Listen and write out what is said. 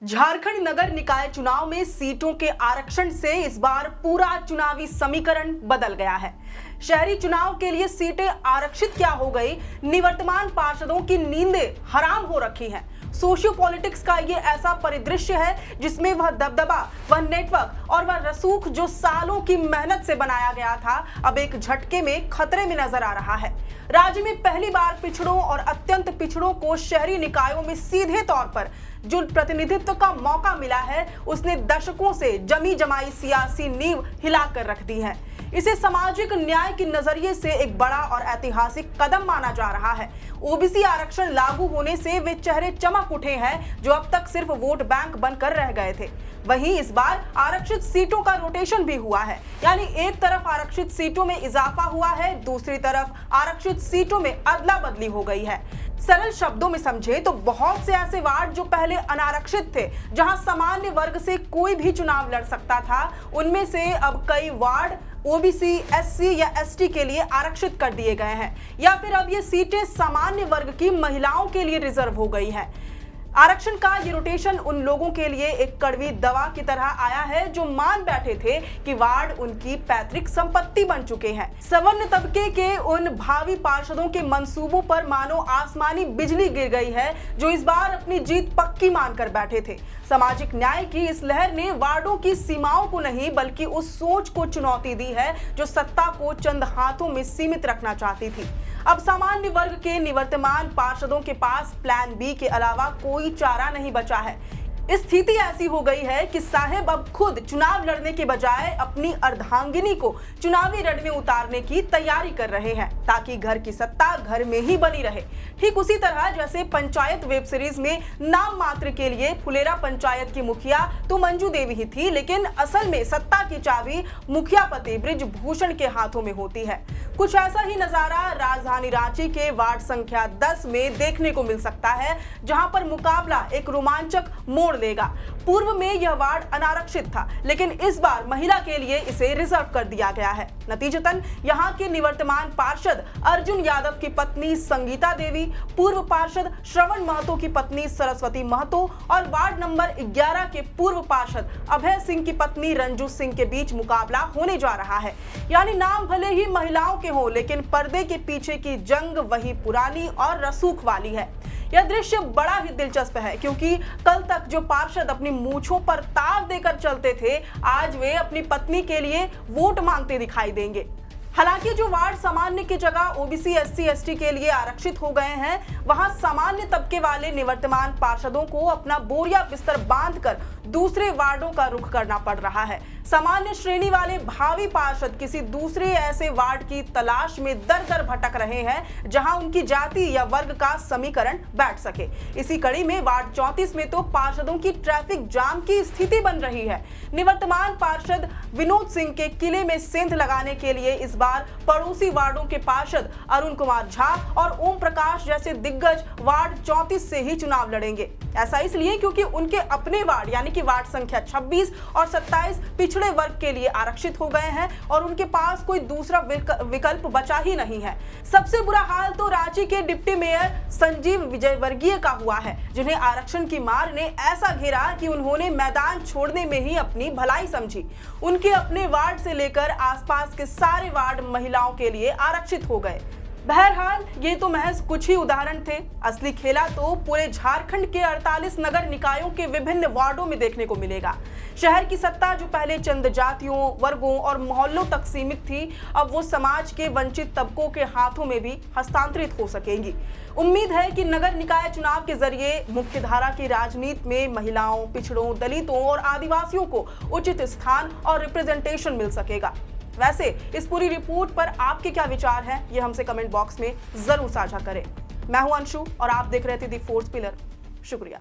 झारखंड नगर निकाय चुनाव में सीटों के आरक्षण से इस बार पूरा चुनावी समीकरण बदल गया है। शहरी चुनाव के लिए सीटें आरक्षित क्या हो गई, निवर्तमान पार्षदों की नींदें हराम हो रखी हैं। सोशियो पॉलिटिक्स का ये ऐसा परिदृश्य है जिसमें वह दबदबा, वह नेटवर्क और वह रसूख जो सालों की मेहनत से बनाया गया था, अब एक झटके में खतरे में नजर आ रहा है। राज्य में पहली बार पिछड़ों और अत्यंत पिछड़ों को शहरी निकायों में सीधे तौर पर जो प्रतिनिधित्व का मौका मिला है, उसने दशकों से जमी जमाई सियासी नींव हिलाकर रख दी है। इसे सामाजिक न्याय के नजरिए से एक बड़ा और ऐतिहासिक कदम माना जा रहा है। ओबीसी आरक्षण लागू होने से वे चेहरे चमक उठे हैं जो अब तक सिर्फ वोट बैंक बनकर रह गए थे। वहीं इस बार आरक्षित सीटों का रोटेशन भी हुआ है, यानी एक तरफ आरक्षित सीटों में इजाफा हुआ है, दूसरी तरफ आरक्षित सीटों में अदला बदली हो गई है। सरल शब्दों में समझे तो बहुत से ऐसे वार्ड जो पहले अनारक्षित थे, जहां सामान्य वर्ग से कोई भी चुनाव लड़ सकता था, उनमें से अब कई वार्ड ओबीसी, एससी या एसटी के लिए आरक्षित कर दिए गए हैं, या फिर अब ये सीटें सामान्य वर्ग की महिलाओं के लिए रिजर्व हो गई हैं। आरक्षण का ये रोटेशन उन लोगों के लिए एक कड़वी दवा की तरह आया है जो मान बैठे थे कि वार्ड उनकी पैतृक संपत्ति बन चुके हैं। सवर्ण तबके के उन भावी पार्षदों के मंसूबों पर मानो आसमानी बिजली गिर गई है, जो इस बार अपनी जीत पक्की मानकर बैठे थे। सामाजिक न्याय की इस लहर ने वार्डों की सीमाओं को नहीं बल्कि उस सोच को चुनौती दी है जो सत्ता को चंद हाथों में सीमित रखना चाहती थी। अब सामान्य वर्ग के निवर्तमान पार्षदों के पास प्लान बी के अलावा कोई चारा नहीं बचा है। स्थिति ऐसी हो गई है कि साहेब अब खुद चुनाव लड़ने के बजाय अपनी अर्धांगिनी को चुनावी रण में उतारने की तैयारी कर रहे हैं, ताकि घर की सत्ता घर में ही बनी रहे। ठीक उसी तरह जैसे पंचायत वेब सीरीज में नाम मात्र के लिए फुलेरा पंचायत की मुखिया तो मंजू देवी ही थी, लेकिन असल में सत्ता की चाबी मुखिया पति बृजभूषण के हाथों में होती है। कुछ ऐसा ही नजारा राजधानी रांची के वार्ड संख्या 10 में देखने को मिल सकता है, जहां पर मुकाबला एक रोमांचक मोड़ लेगा। पूर्व में यह वार्ड अनारक्षित था, लेकिन इस बार महिला के लिए इसे रिजर्व कर दिया गया है। नतीजतन यहां के निवर्तमान पार्षद अर्जुन यादव की पत्नी संगीता देवी, पूर्व पार्षद श्रवण महतो की पत्नी सरस्वती महतो और वार्ड नंबर 11 के पूर्व पार्षद अभय सिंह की पत्नी रंजू सिंह के बीच मुकाबला होने जा रहा है। यानी नाम भले ही महिलाओं के हो, लेकिन पर्दे के पीछे की जंग वही पुरानी और रसूख वाली है। यह दृश्य बड़ा ही दिलचस्प है, क्योंकि कल तक जो पार्षद अपनी मूंछों पर ताव देकर चलते थे, आज वे अपनी पत्नी के लिए वोट मांगते दिखाई देंगे। हालांकि जो वार्ड सामान्य की जगह ओबीसी, एससी, एसटी के लिए आरक्षित हो गए हैं, वहां सामान्य तबके वाले निवर्तमान पार्षदों को अपना बोरिया बिस्तर बांधकर दूसरे वार्डों का रुख करना पड़ रहा है। सामान्य श्रेणी वाले भावी पार्षद किसी दूसरे ऐसे वार्ड की तलाश में दर दर भटक रहे हैं, जहां उनकी जाति या वर्ग का समीकरण बैठ सके। इसी कड़ी में वार्ड 34 में तो पार्षदों की ट्रैफिक जाम की स्थिति बन रही है। निवर्तमान पार्षद विनोद सिंह के किले में सेंध लगाने के लिए इस बार पड़ोसी वार्डों के पार्षद अरुण कुमार झा और ओम प्रकाश जैसे दिग्गज वार्ड 34 से ही चुनाव लड़ेंगे। ऐसा इसलिए क्योंकि उनके अपने वार्ड यानी कि वार्ड संख्या 26 और 27 पिछड़े वर्ग के लिए आरक्षित हो गए हैं और उनके पास कोई दूसरा विकल्प बचा ही नहीं है। सबसे बुरा हाल तो रांची के डिप्टी मेयर संजीव विजयवर्गीय का हुआ है, जिन्हें आरक्षण की मार ने ऐसा घेरा कि उन्होंने मैदान छोड़ने में ही अपनी भलाई समझी। उनके अपने वार्ड से लेकर आसपास के सारे वार्ड महिलाओं के लिए आरक्षित हो गए। बहरहाल ये तो महज कुछ ही उदाहरण थे। असली खेला तो पूरे झारखंड के 48 नगर निकायों के विभिन्न वार्डों में देखने को मिलेगा। शहर की सत्ता जो पहले चंद जातियों, वर्गों और मोहल्लों तक सीमित थी, अब वो समाज के वंचित तबकों के हाथों में भी हस्तांतरित हो सकेंगी। उम्मीद है कि नगर निकाय चुनाव के जरिए मुख्यधारा की राजनीति में महिलाओं, पिछड़ों, दलितों और आदिवासियों को उचित स्थान और रिप्रेजेंटेशन मिल सकेगा। वैसे इस पूरी रिपोर्ट पर आपके क्या विचार हैं, ये हमसे कमेंट बॉक्स में जरूर साझा करें। मैं हूं अंशु और आप देख रहे थे दी फोर्थ पिलर। शुक्रिया।